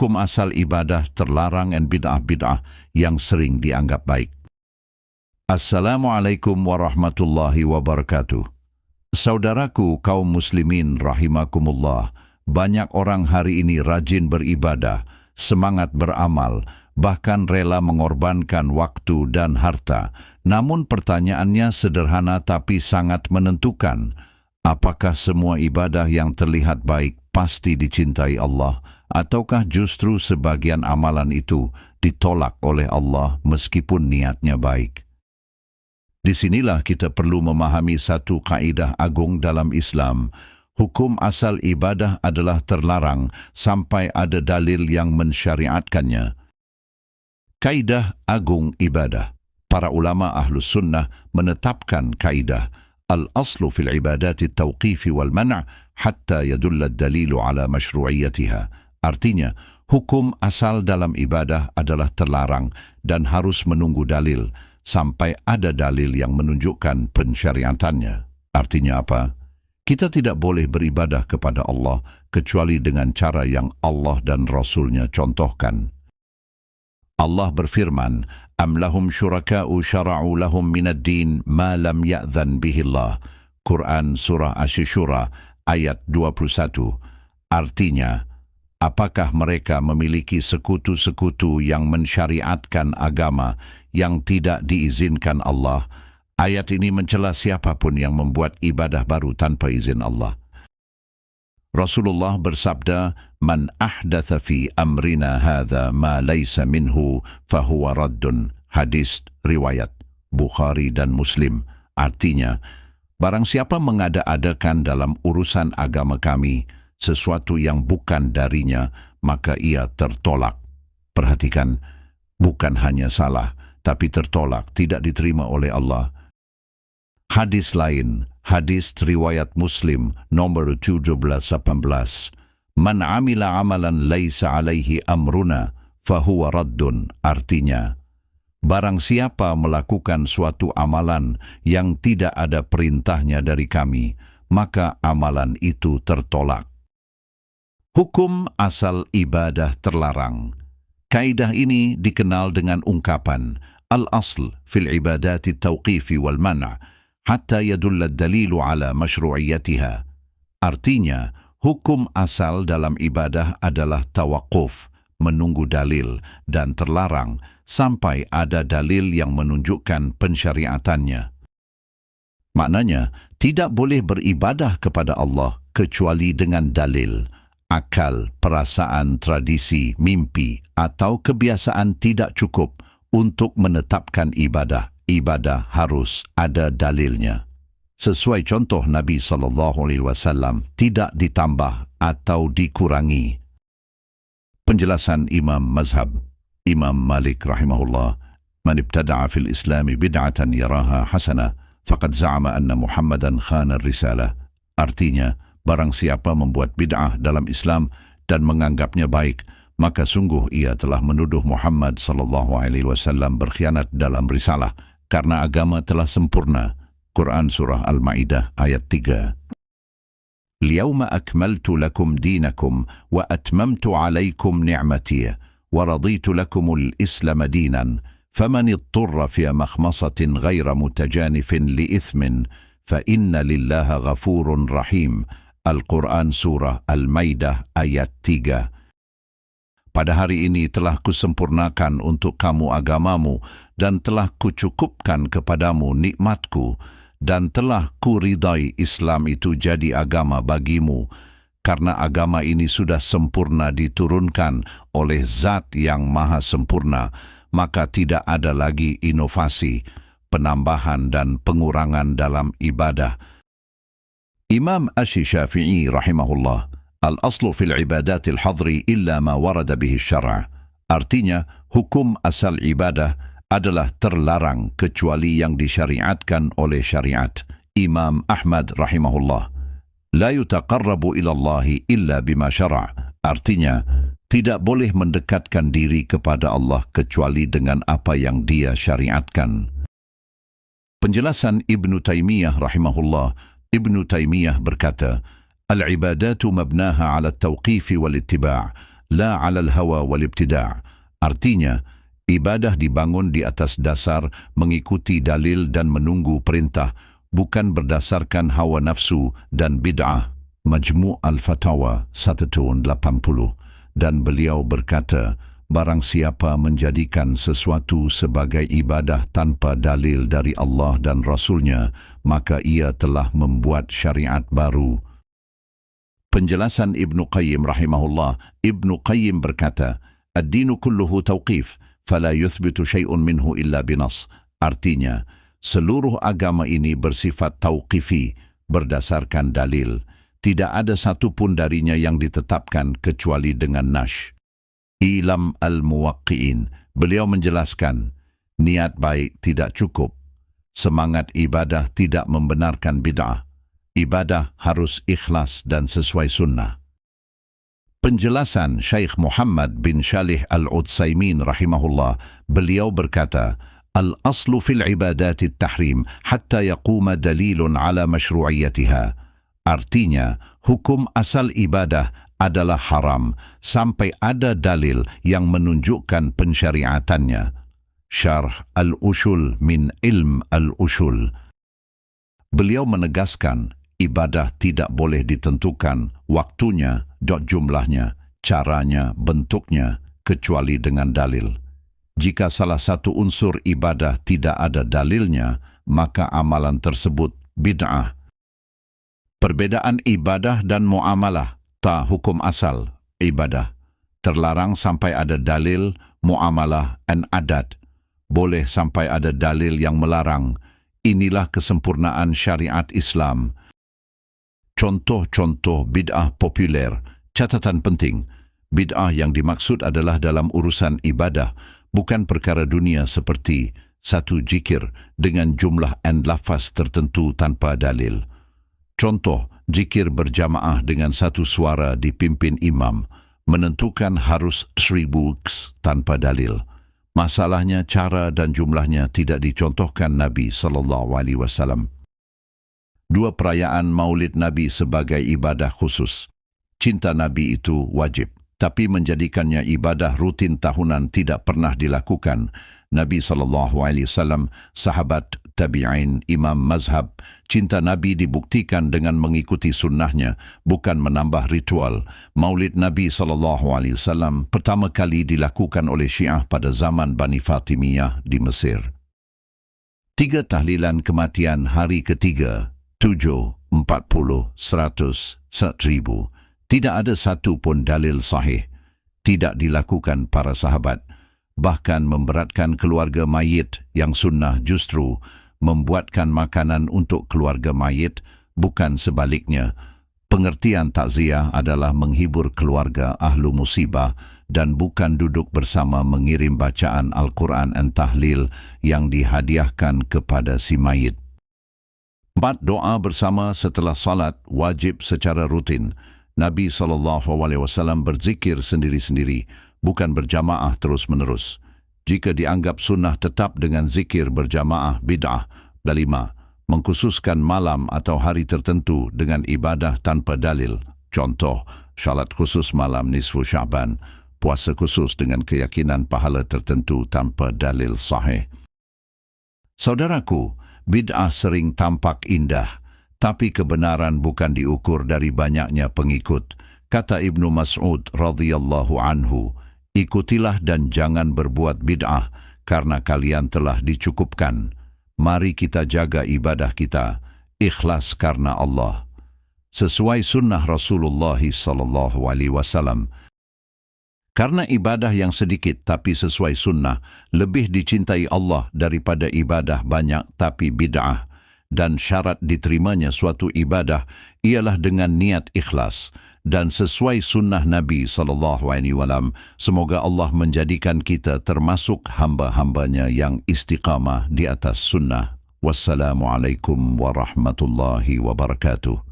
hukum asal ibadah terlarang dan bid'ah-bid'ah yang sering dianggap baik. Assalamualaikum warahmatullahi wabarakatuh. Saudaraku kaum muslimin rahimakumullah, banyak orang hari ini rajin beribadah, semangat beramal, bahkan rela mengorbankan waktu dan harta. Namun pertanyaannya sederhana tapi sangat menentukan. Apakah semua ibadah yang terlihat baik pasti dicintai Allah, ataukah justru sebagian amalan itu ditolak oleh Allah meskipun niatnya baik? Disinilah kita perlu memahami satu kaidah agung dalam Islam. Hukum asal ibadah adalah terlarang sampai ada dalil yang mensyariatkannya. Kaidah agung ibadah. Para ulama Ahlus Sunnah menetapkan kaidah al-aslu fil ibadati at-tawqif wal man' hatta yadulla ad-dalilu ala mashru'iyyatiha. Artinya, hukum asal dalam ibadah adalah terlarang dan harus menunggu dalil sampai ada dalil yang menunjukkan pensyariatannya. Artinya apa? Kita tidak boleh beribadah kepada Allah kecuali dengan cara yang Allah dan Rasulnya contohkan. Allah berfirman, Am lahum syuraka'u syara'u lahum minad din ma lam ya'dhan bihillah. Quran Surah Asy-Syura ayat 21. Artinya, apakah mereka memiliki sekutu-sekutu yang mensyariatkan agama yang tidak diizinkan Allah? Ayat ini mencela siapapun yang membuat ibadah baru tanpa izin Allah. Rasulullah bersabda, Man ahdatha fi amrina hadha ma laysa minhu fahuwa raddun. Hadis riwayat Bukhari dan Muslim. Artinya, barang siapa mengada-adakan dalam urusan agama kami sesuatu yang bukan darinya, maka ia tertolak. Perhatikan, bukan hanya salah, tapi tertolak, tidak diterima oleh Allah. Hadis lain, hadis riwayat Muslim nomor 1718. Man amila amalan laisa alaihi amruna fahuwa raddun. Artinya, barang siapa melakukan suatu amalan yang tidak ada perintahnya dari kami, maka amalan itu tertolak. Hukum asal ibadah terlarang. Kaidah ini dikenal dengan ungkapan al-asl fil ibadati at-tawqif wal man' hatta yadulla ad-dalilu ala mashru'iyyatiha. Artinya, hukum asal dalam ibadah adalah tawakuf, menunggu dalil, dan terlarang sampai ada dalil yang menunjukkan pensyariatannya. Maknanya, tidak boleh beribadah kepada Allah kecuali dengan dalil. Akal, perasaan, tradisi, mimpi, atau kebiasaan tidak cukup untuk menetapkan ibadah. Ibadah harus ada dalilnya. Sesuai contoh Nabi SAW, tidak ditambah atau dikurangi. Penjelasan Imam Mazhab Imam Malik rahimahullah, Man ibtada'a fil islami bid'atan yaraha hasanah, faqad za'ama anna Muhammadan khana risalah. Artinya, barang siapa membuat bid'ah dalam Islam dan menganggapnya baik, maka sungguh ia telah menuduh Muhammad SAW berkhianat dalam risalah, karena agama telah sempurna. Quran Surah Al-Ma'idah ayat 3. Al-yawma akmaltu lakum dinakum wa atmamtu alaykum ni'mati wa raditu lakum al-islam dinan faman idturra fi makhmasatin ghayra mutajanifin li ithmin fa inna lillaha ghafurun rahim. Al-Quran Surah Al-Maidah ayat 3. Pada hari ini telah kusempurnakan untuk kamu agamamu dan telah kucukupkan kepadamu nikmatku dan telah kuridai Islam itu jadi agama bagimu karena agama ini sudah sempurna diturunkan oleh Zat yang Maha Sempurna, maka tidak ada lagi inovasi, penambahan dan pengurangan dalam ibadah. Imam Asy-Syafi'i rahimahullah, Al-aslu fil ibadatil hadri illa ma warada bihi syara'. Artinya, hukum asal ibadah adalah terlarang kecuali yang disyariatkan oleh syariat. Imam Ahmad rahimahullah, La yutaqarrabu ilallahi illa bima syara'. Artinya, tidak boleh mendekatkan diri kepada Allah kecuali dengan apa yang Dia syariatkan. Penjelasan Ibnu Taimiyah rahimahullah, Ibnu Taimiyah berkata, Al-ibadatu mabnaha ala at-tawqif wal-ittiba' la 'alal hawa wal ibtida'. Artinya, ibadah dibangun di atas dasar mengikuti dalil dan menunggu perintah, bukan berdasarkan hawa nafsu dan bid'ah. Majmu' al-Fatawa 180. Dan beliau berkata, barang siapa menjadikan sesuatu sebagai ibadah tanpa dalil dari Allah dan Rasulnya, maka ia telah membuat syariat baru. Penjelasan Ibnu Qayyim rahimahullah, Ibnu Qayyim berkata, ad-dinu kulluhu tawqif, fala yuthbitu syai'un minhu illa binas. Artinya, seluruh agama ini bersifat tauqifi, berdasarkan dalil. Tidak ada satu pun darinya yang ditetapkan kecuali dengan nash. Ilam al-muwaqqi'in, beliau menjelaskan, niat baik tidak cukup. Semangat ibadah tidak membenarkan bid'ah. Ibadah harus ikhlas dan sesuai sunnah. Penjelasan Syekh Muhammad bin Shalih Al-Utsaimin rahimahullah, beliau berkata, al-aslu fil ibadati at-tahrim hatta yaquma dalilun ala mashru'iyyatiha. Artinya, hukum asal ibadah adalah haram sampai ada dalil yang menunjukkan pensyariatannya. Syarh Al-Ushul min Ilm Al-Ushul. Beliau menegaskan, ibadah tidak boleh ditentukan waktunya, jumlahnya, caranya, bentuknya, kecuali dengan dalil. Jika salah satu unsur ibadah tidak ada dalilnya, maka amalan tersebut bid'ah. Perbedaan ibadah dan muamalah, ta hukum asal, ibadah. Terlarang sampai ada dalil, muamalah, dan adat. Boleh sampai ada dalil yang melarang. Inilah kesempurnaan syariat Islam. Contoh-contoh bid'ah populer. Catatan penting, bid'ah yang dimaksud adalah dalam urusan ibadah, bukan perkara dunia seperti satu zikir dengan jumlah dan lafaz tertentu tanpa dalil. Contoh, zikir berjamaah dengan satu suara dipimpin imam, menentukan harus 1000 x tanpa dalil. Masalahnya cara dan jumlahnya tidak dicontohkan Nabi SAW. Dua perayaan Maulid Nabi sebagai ibadah khusus. Cinta Nabi itu wajib, tapi menjadikannya ibadah rutin tahunan tidak pernah dilakukan. Nabi SAW, sahabat, tabi'in, imam mazhab, cinta Nabi dibuktikan dengan mengikuti sunnahnya, bukan menambah ritual. Maulid Nabi SAW pertama kali dilakukan oleh Syiah pada zaman Bani Fatimiyah di Mesir. 3 tahlilan kematian hari ketiga, 7, 40, 100, 1000. Tidak ada satu pun dalil sahih. Tidak dilakukan para sahabat. Bahkan memberatkan keluarga mayit yang sunnah justru membuatkan makanan untuk keluarga mayit, bukan sebaliknya. Pengertian takziah adalah menghibur keluarga ahlu musibah dan bukan duduk bersama mengirim bacaan Al-Quran dan tahlil yang dihadiahkan kepada si mayit. 4 doa bersama setelah salat wajib secara rutin. Nabi SAW berzikir sendiri-sendiri, bukan berjamaah terus-menerus. Jika dianggap sunnah tetap dengan zikir berjamaah bid'ah. 5. Mengkhususkan malam atau hari tertentu dengan ibadah tanpa dalil. Contoh, salat khusus malam nisfu Sya'ban, puasa khusus dengan keyakinan pahala tertentu tanpa dalil sahih. Saudaraku, bid'ah sering tampak indah, tapi kebenaran bukan diukur dari banyaknya pengikut. Kata Ibnu Mas'ud radhiyallahu anhu, ikutilah dan jangan berbuat bid'ah, karena kalian telah dicukupkan. Mari kita jaga ibadah kita, ikhlas karena Allah. Sesuai sunnah Rasulullah SAW. Karena ibadah yang sedikit tapi sesuai sunnah lebih dicintai Allah daripada ibadah banyak tapi bid'ah. Dan syarat diterimanya suatu ibadah ialah dengan niat ikhlas dan sesuai sunnah Nabi SAW. Semoga Allah menjadikan kita termasuk hamba-hambanya yang istiqamah di atas sunnah. Wassalamualaikum warahmatullahi wabarakatuh.